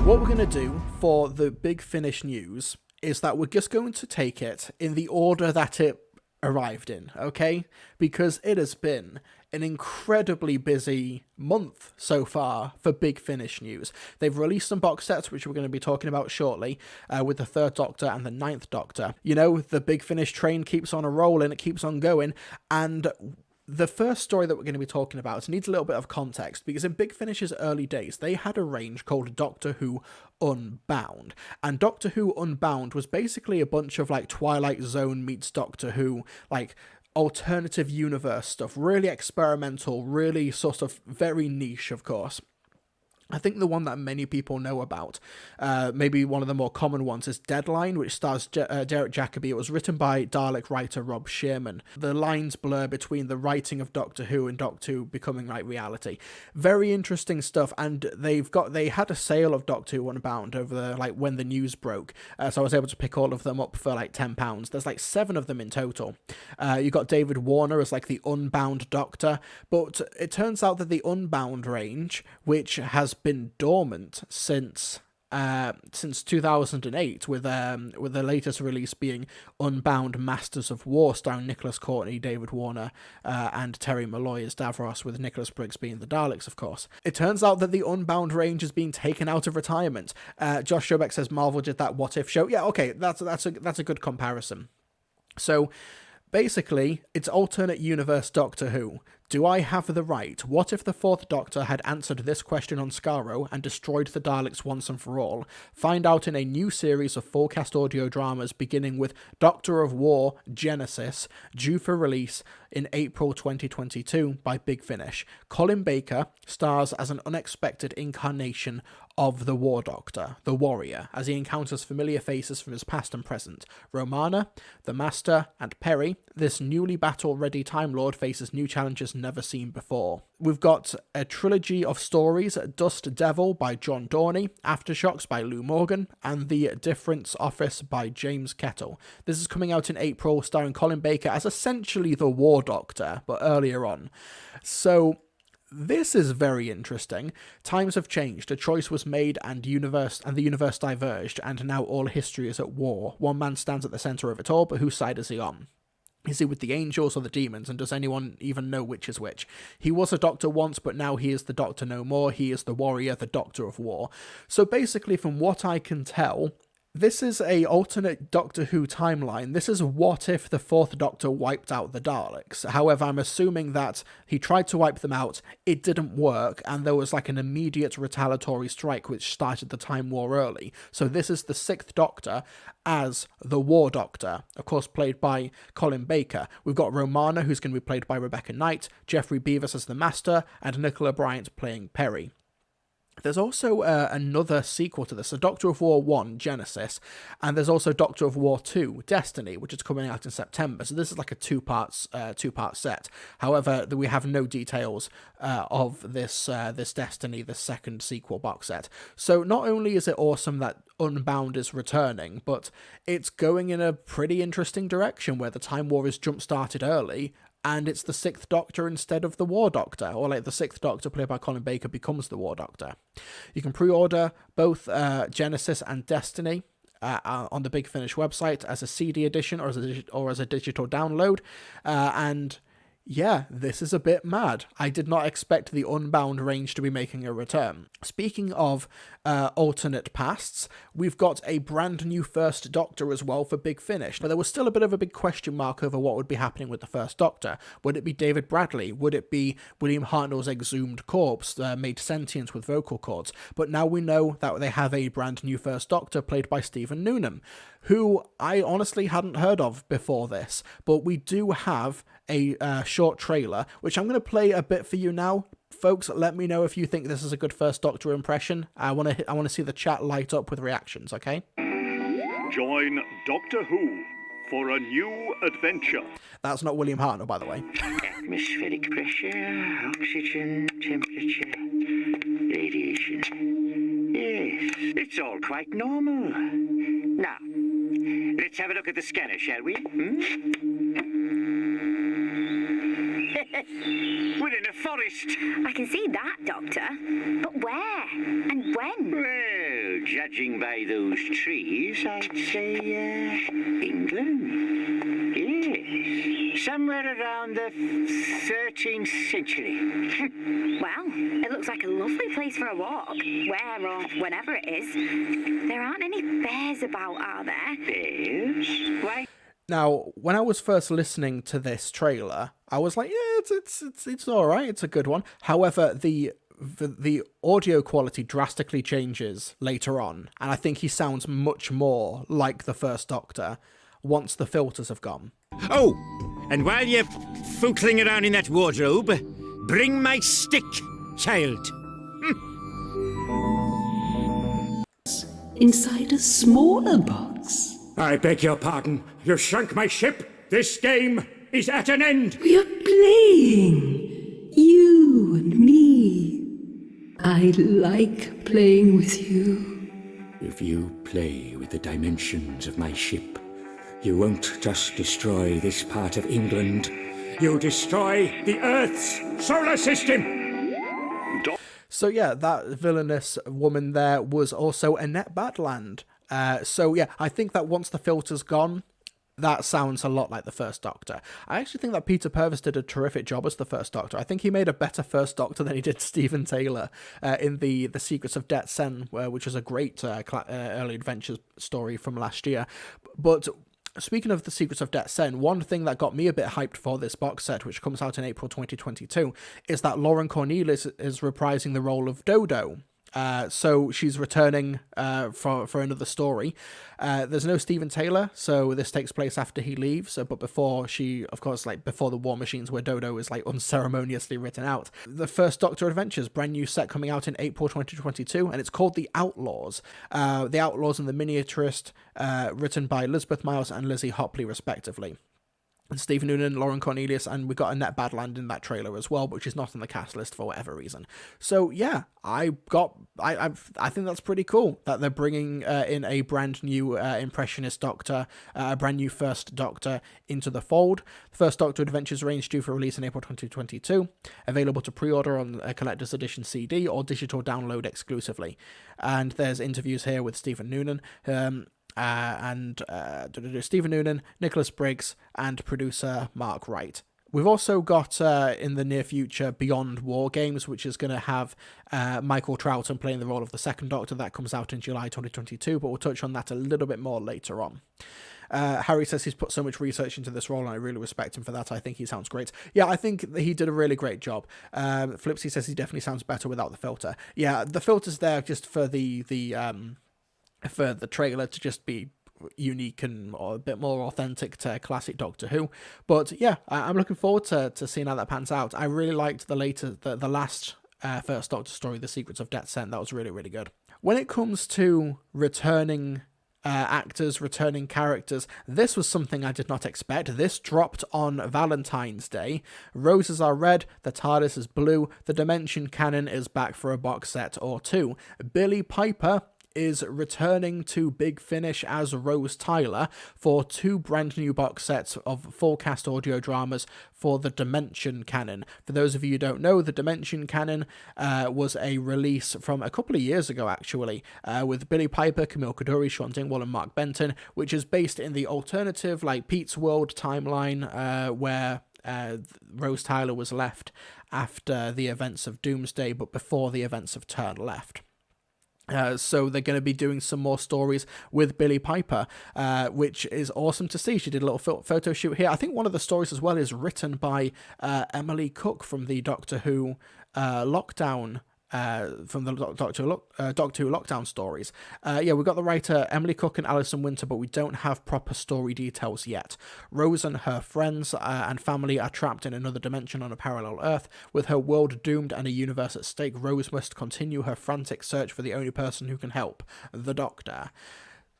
What we're going to do for the Big Finish news is that we're just going to take it in the order that it arrived in, okay? Because it has been an incredibly busy month so far for Big Finish news. They've released some box sets, which we're going to be talking about shortly, with the Third Doctor and the Ninth Doctor. You know, the Big Finish train keeps on a-rolling, it keeps on going, and the first story that we're going to be talking about needs a little bit of context, because in Big Finish's early days, they had a range called Doctor Who Unbound. And Doctor Who Unbound was basically a bunch of, like, Twilight Zone meets Doctor Who, like, alternative universe stuff. Really experimental, really sort of very niche, of course. I think the one that many people know about, maybe one of the more common ones, is Deadline, which stars Derek Jacobi. It was written by Dalek writer Rob Shearman. The lines blur between the writing of Doctor Who and Doctor Who becoming like reality. Very interesting stuff, and they had a sale of Doctor Who Unbound over the, like, when the news broke, so I was able to pick all of them up for like £10. There's like 7 of them in total. You got David Warner as like the Unbound Doctor, but it turns out that the Unbound range, which has been dormant since 2008, with the latest release being Unbound Masters of War, starring Nicholas Courtney, David Warner, and Terry Malloy as Davros, with Nicholas Briggs being the Daleks, of course. It turns out that the Unbound range is being taken out of retirement. Josh Schobeck says Marvel did that What If show. Yeah, okay, that's a good comparison. So basically, it's alternate universe Doctor Who. Do I have the right? What if the Fourth Doctor had answered this question on Skaro and destroyed the Daleks once and for all? Find out in a new series of full-cast audio dramas beginning with Doctor of War Genesis, due for release in April 2022 by Big Finish. Colin Baker stars as an unexpected incarnation of the War Doctor, the Warrior, as he encounters familiar faces from his past and present. Romana, the Master, and Perry, this newly battle-ready Time Lord, faces new challenges never seen before. We've got a trilogy of stories: Dust Devil by John Dorney, Aftershocks by Lou Morgan, and The Difference Office by James Kettle. This is coming out in April, starring Colin Baker as essentially the War Doctor, but earlier on. So this is very interesting. Times have changed. A choice was made, and the universe diverged, and now all history is at war. One man stands at the centre of it all, but whose side is he on? Is he with the angels or the demons, and does anyone even know which is which? He was a doctor once, but now he is the Doctor no more. He is the warrior, the Doctor of War. So basically, from what I can tell, this is a alternate Doctor Who timeline. This is what if the Fourth Doctor wiped out the Daleks. However, I'm assuming that he tried to wipe them out, it didn't work, and there was like an immediate retaliatory strike which started the Time War early. So this is the Sixth Doctor as the War Doctor, of course played by Colin Baker. We've got Romana, who's going to be played by Rebecca Knight, Jeffrey Beavis as the Master, and Nicola Bryant playing Perry. There's also another sequel to this, so Doctor of War 1, Genesis, and there's also Doctor of War 2, Destiny, which is coming out in September. So this is like a two-part set. However, we have no details of this Destiny, the second sequel box set. So not only is it awesome that Unbound is returning, but it's going in a pretty interesting direction where the Time War is jump-started early, and it's the Sixth Doctor instead of the War Doctor, or like the Sixth Doctor played by Colin Baker becomes the War Doctor. You can pre-order both Genesis and Destiny on the Big Finish website as a CD edition or as a digital download, and yeah, this is a bit mad. I did not expect the Unbound range to be making a return. Speaking of alternate pasts, we've got a brand new First Doctor as well for Big Finish. But there was still a bit of a big question mark over what would be happening with the First Doctor. Would it be David Bradley? Would it be William Hartnell's exhumed corpse made sentient with vocal cords? But now we know that they have a brand new First Doctor played by Stephen Noonan, who I honestly hadn't heard of before this. But we do have a short trailer, which I'm going to play a bit for you now. Folks, let me know if you think this is a good First Doctor impression. I want to see the chat light up with reactions, okay? Join Doctor Who for a new adventure. That's not William Hartnell, by the way. Atmospheric pressure, oxygen, temperature, radiation. Yes, it's all quite normal. Now, let's have a look at the scanner, shall we? We're in a forest. I can see that, Doctor. But where? And when? Well, judging by those trees, I'd say, England. Yes. Somewhere around the 13th century. Well, it looks like a lovely place for a walk. Where or whenever it is. There aren't any bears about, are there? Bears? Why? Now, when I was first listening to this trailer, I was like, yeah, it's all right. It's a good one. However, the audio quality drastically changes later on, and I think he sounds much more like the First Doctor once the filters have gone. Oh, and while you're footling around in that wardrobe, bring my stick, child. Inside a smaller box. I beg your pardon. You've shrunk my ship. This game is at an end. We are playing. You and me. I like playing with you. If you play with the dimensions of my ship, you won't just destroy this part of England. You'll destroy the Earth's solar system. So yeah, that villainous woman there was also Annette Badland. So yeah, I think that once the filter's gone, that sounds a lot like the First Doctor. I actually think that Peter Purves did a terrific job as the First Doctor. I think he made a better First Doctor than he did Stephen Taylor in the Secrets of Det Sen, which was a great early adventures story from last year. But speaking of the Secrets of Det Sen, one thing that got me a bit hyped for this box set, which comes out in April 2022, is that Lauren Cornelius is reprising the role of Dodo. So she's returning for another story. There's no Stephen Taylor, so this takes place after he leaves. But before before the War Machines, where Dodo is unceremoniously written out. The First Doctor Adventures, brand new set coming out in April 2022, and it's called The Outlaws. The Outlaws and the Miniaturist, written by Elizabeth Miles and Lizzie Hopley, respectively. And Stephen Noonan, Lauren Cornelius, and we got Annette Badland in that trailer as well, but she's not on the cast list for whatever reason. So yeah, I think that's pretty cool that they're bringing in a brand new Impressionist Doctor, a brand new First Doctor into the fold. The First Doctor Adventures range due for release in April 2022, available to pre-order on a collector's edition CD or digital download exclusively. And there's interviews here with Stephen Noonan. Stephen Noonan, Nicholas Briggs, and producer Mark Wright. We've also got, in the near future, Beyond War Games, which is going to have Michael Troughton playing the role of the Second Doctor. That comes out in July 2022, but we'll touch on that a little bit more later on. Harry says he's put so much research into this role, and I really respect him for that. I think he sounds great. Yeah, I think he did a really great job. Flipsy says he definitely sounds better without the filter. Yeah, the filter's there just for the trailer to just be unique and a bit more authentic to classic Doctor Who. But yeah, I'm looking forward to seeing how that pans out. I really liked the last First Doctor story, The Secrets of Det Sen. That was really, really good. When it comes to returning actors, returning characters, this was something I did not expect. This dropped on Valentine's Day. Roses are red, the TARDIS is blue, the Dimension Canon is back for a box set or two. Billie Piper is returning to Big Finish as Rose Tyler for two brand new box sets of full cast audio dramas for the Dimension Canon. For those of you who don't know, the Dimension Canon was a release from a couple of years ago, actually, with Billie Piper, Camille Coduri, Sean Dingwall, and Mark Benton, which is based in the alternative, Pete's World timeline, where Rose Tyler was left after the events of Doomsday, but before the events of Turn Left. So they're going to be doing some more stories with Billie Piper, which is awesome to see. She did a little photo shoot here. I think one of the stories as well is written by Emily Cook from the Doctor Who lockdown. From the Doctor Who lockdown stories. We've got the writer Emily Cook and Alison Winter, but we don't have proper story details yet. Rose and her friends and family are trapped in another dimension on a parallel Earth. With her world doomed and a universe at stake, Rose must continue her frantic search for the only person who can help, the Doctor.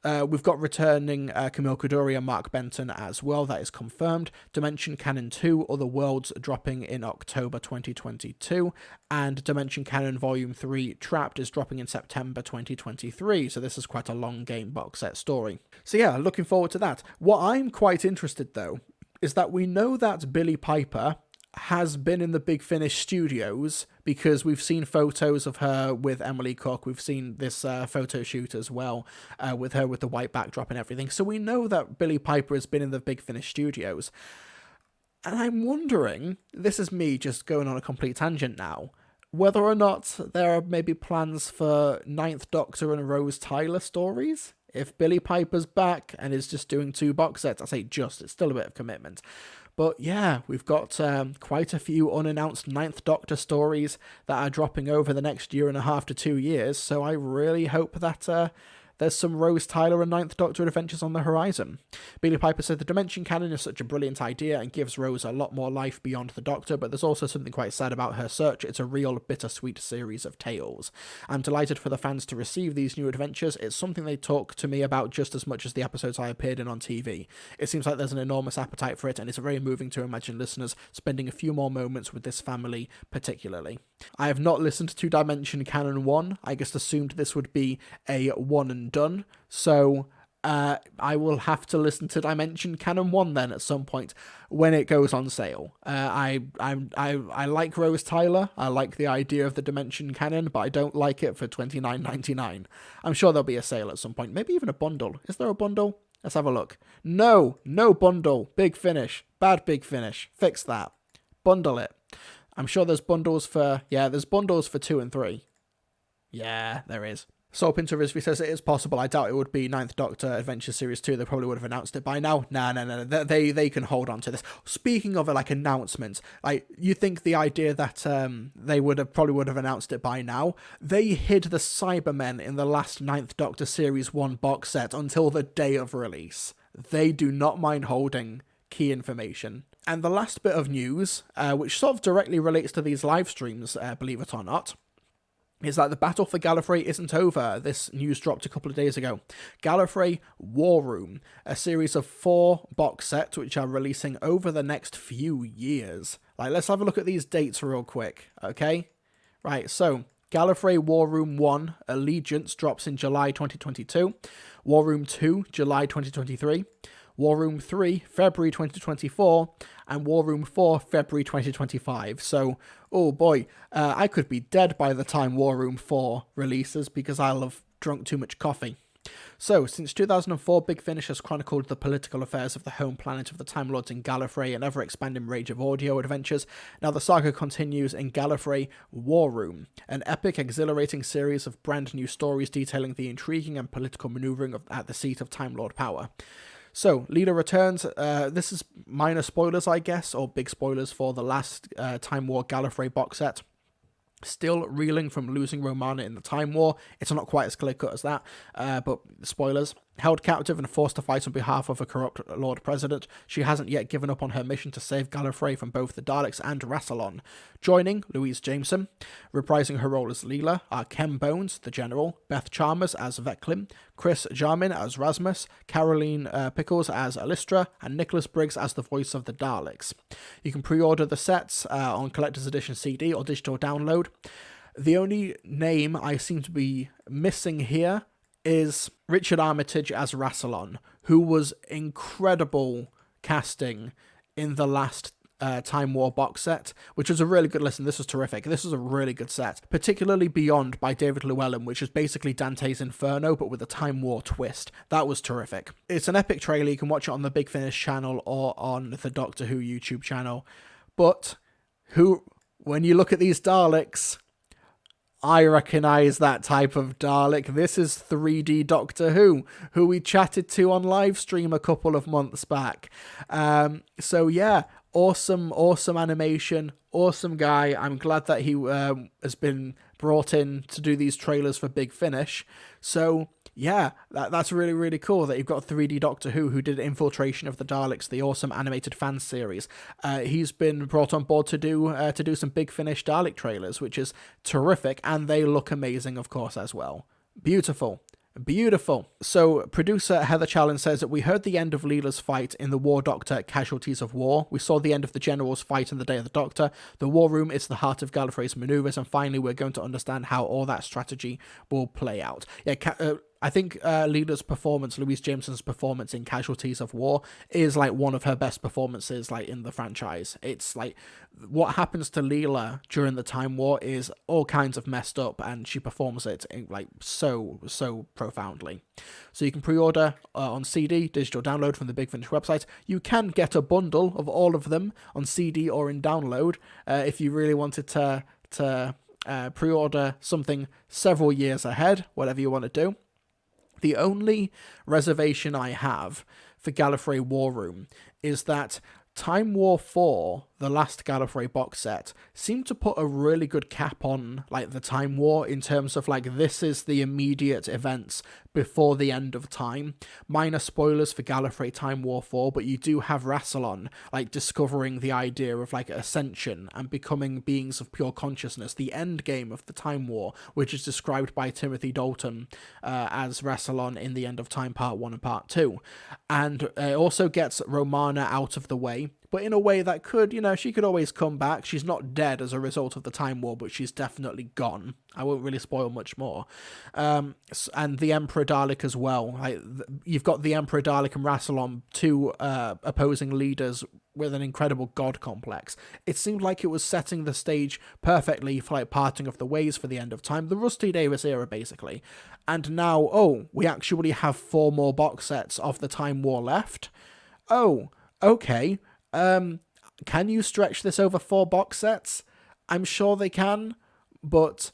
We've got returning Camille Coduri and Mark Benton as well. That is confirmed. Dimension Canon 2, Other Worlds, dropping in October 2022. And Dimension Canon Volume 3, Trapped, is dropping in September 2023. So this is quite a long game box set story. So yeah, looking forward to that. What I'm quite interested, though, is that we know that Billie Piper has been in the Big Finish studios, because we've seen photos of her with Emily Cook. We've seen this photo shoot as well with her with the white backdrop and everything. So we know that Billie Piper has been in the Big Finish studios. And I'm wondering, this is me just going on a complete tangent now, whether or not there are maybe plans for Ninth Doctor and Rose Tyler stories. If Billie Piper's back and is just doing 2 box sets, I say just, it's still a bit of commitment. But yeah, we've got quite a few unannounced Ninth Doctor stories that are dropping over the next 1.5 to 2 years, so I really hope that there's some Rose Tyler and Ninth Doctor adventures on the horizon. Billie Piper said the Dimension Cannon is such a brilliant idea and gives Rose a lot more life beyond the Doctor, but there's also something quite sad about her search. It's a real bittersweet series of tales. I'm delighted for the fans to receive these new adventures. It's something they talk to me about just as much as the episodes I appeared in on TV. It seems like there's an enormous appetite for it, and it's very moving to imagine listeners spending a few more moments with this family particularly. I have not listened to Dimension Canon 1. I just assumed this would be a one and done, so I will have to listen to Dimension Canon 1 then at some point when it goes on sale. I like Rose Tyler. I like the idea of the Dimension Canon, but I don't like it for $29.99. I'm sure there'll be a sale at some point, maybe even a bundle. Is there a bundle? Let's have a look. No bundle. Big Finish. Bad Big Finish. Fix that. Bundle it. I'm sure there's bundles for... Yeah, there's bundles for 2 and 3. Yeah, there is. Soap Interview says it is possible. I doubt it would be Ninth Doctor Adventure Series 2. They probably would have announced it by now. No. They can hold on to this. Speaking of like announcements, like you think the idea that they probably would have announced it by now. They hid the Cybermen in the last Ninth Doctor Series 1 box set until the day of release. They do not mind holding key information. And the last bit of news, which sort of directly relates to these live streams, believe it or not, is that the battle for Gallifrey isn't over. This news dropped a couple of days ago. Gallifrey War Room, a series of 4 box sets which are releasing over the next few years. Like, let's have a look at these dates real quick, okay? Right, so Gallifrey War Room 1, Allegiance, drops in July 2022. War Room 2, July 2023. War Room 3, February 2024, and War Room 4, February 2025. So, oh boy, I could be dead by the time War Room 4 releases because I'll have drunk too much coffee. So, since 2004, Big Finish has chronicled the political affairs of the home planet of the Time Lords in Gallifrey, an ever-expanding range of audio adventures. Now the saga continues in Gallifrey War Room, an epic, exhilarating series of brand new stories detailing the intriguing and political manoeuvring at the seat of Time Lord power. So, Leela returns. This is minor spoilers, I guess, or big spoilers for the last Time War Gallifrey box set. Still reeling from losing Romana in the Time War. It's not quite as clear-cut as that, but spoilers. Held captive and forced to fight on behalf of a corrupt Lord President, she hasn't yet given up on her mission to save Gallifrey from both the Daleks and Rassilon. Joining Louise Jameson, reprising her role as Leela, are Ken Bones, the General, Beth Chalmers as Veclin, Chris Jarmin as Rasmus, Caroline Pickles as Alistra, and Nicholas Briggs as the voice of the Daleks. You can pre-order the sets on Collector's Edition CD or digital download. The only name I seem to be missing here is Richard Armitage as Rassilon, who was incredible casting in the last Time War box set, which was a really good listen. This was terrific. This was a really good set, particularly Beyond by David Llewellyn, which is basically Dante's Inferno, but with a Time War twist. That was terrific. It's an epic trailer. You can watch it on the Big Finish channel or on the Doctor Who YouTube channel. But when you look at these Daleks, I recognise that type of Dalek. This is 3D Doctor Who we chatted to on live stream a couple of months back. So yeah, awesome animation, awesome guy. I'm glad that he has been brought in to do these trailers for Big Finish. So yeah, that's really, really cool that you've got 3D Doctor Who did Infiltration of the Daleks, the awesome animated fan series. He's been brought on board to do some Big Finish Dalek trailers, which is terrific, and they look amazing, of course, as well. Beautiful. So, producer Heather Challen says that we heard the end of Leela's fight in the War Doctor Casualties of War. We saw the end of the General's fight in the Day of the Doctor. The War Room is the heart of Gallifrey's manoeuvres, and finally we're going to understand how all that strategy will play out. Yeah, I think Leela's performance, Louise Jameson's performance in Casualties of War, is like one of her best performances like in the franchise. It's like what happens to Leela during the Time War is all kinds of messed up, and she performs it in, like so profoundly. So you can pre-order on CD, digital download from the Big Finish website. You can get a bundle of all of them on CD or in download if you really wanted to pre-order something several years ahead, whatever you want to do. The only reservation I have for Gallifrey War Room is that Time War 4, the last Gallifrey box set, seemed to put a really good cap on like the Time War in terms of like this is the immediate events before the end of time. Minor spoilers for Gallifrey Time War 4, but you do have Rassilon like discovering the idea of like ascension and becoming beings of pure consciousness, the end game of the Time War, which is described by Timothy Dalton as Rassilon in the End of Time Part 1 and Part 2. And it also gets Romana out of the way, but in a way that could, you know, she could always come back. She's not dead as a result of the Time War, but she's definitely gone. I won't really spoil much more. And the Emperor Dalek as well. You've got the Emperor Dalek and Rassilon, two opposing leaders with an incredible god complex. It seemed like it was setting the stage perfectly for like parting of the ways for the end of time, the Rusty Davis era basically. And now, we actually have 4 more box sets of the Time War left. Oh, okay. Can you stretch this over 4 box sets? I'm sure they can, but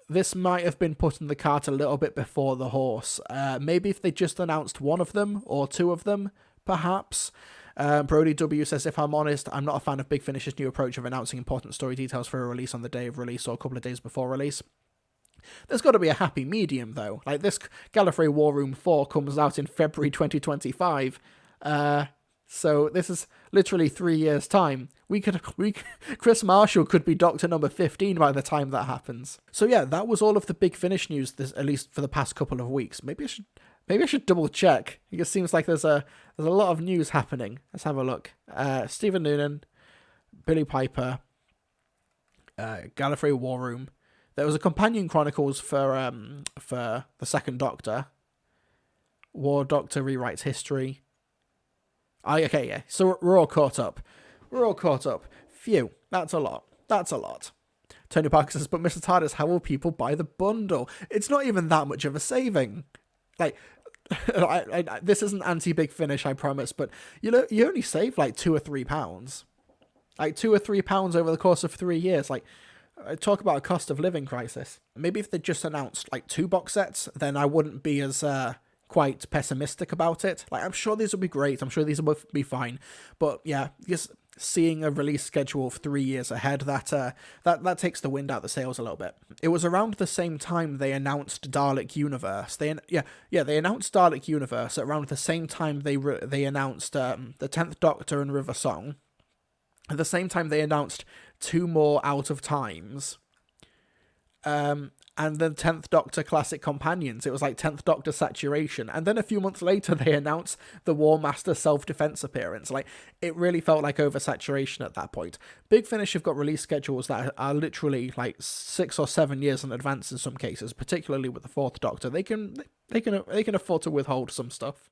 this might have been putting the cart a little bit before the horse. Maybe if they just announced 1 of them or 2 of them, perhaps. Brody W says, if I'm honest, I'm not a fan of Big Finish's new approach of announcing important story details for a release on the day of release or a couple of days before release. There's got to be a happy medium, though. Like, this Gallifrey War Room 4 comes out in February 2025. So this is literally 3 years' time. Chris Marshall could be Doctor number 15 by the time that happens. So yeah, that was all of the Big Finish news, at least for the past couple of weeks. Maybe I should double check. It just seems like there's a lot of news happening. Let's have a look. Stephen Noonan, Billy Piper, Gallifrey War Room. There was a companion chronicles for the Second Doctor. War Doctor rewrites history. Okay, yeah. So we're all caught up. Phew, that's a lot. Tony Parker says, but Mr. TARDIS, how will people buy the bundle? It's not even that much of a saving. Like, this isn't anti-Big Finish, I promise, but you only save like £2 or £3. Like £2 or £3 over the course of 3 years. Like, talk about a cost of living crisis. Maybe if they just announced like 2 box sets, then I wouldn't be as quite pessimistic about it. Like, I'm sure these will be great. I'm sure these will be fine. But yeah, just seeing a release schedule of 3 years ahead, that takes the wind out the sails a little bit. It was around the same time they announced Dalek Universe. They announced Dalek Universe around the same time they announced the 10th Doctor and River Song. At the same time they announced 2 more Out of Times. And the 10th Doctor Classic Companions. It was like 10th Doctor Saturation. And then a few months later, they announced the War Master self-defense appearance. Like, it really felt like oversaturation at that point. Big Finish have got release schedules that are literally like 6 or 7 years in advance in some cases, particularly with the 4th Doctor. They can afford to withhold some stuff.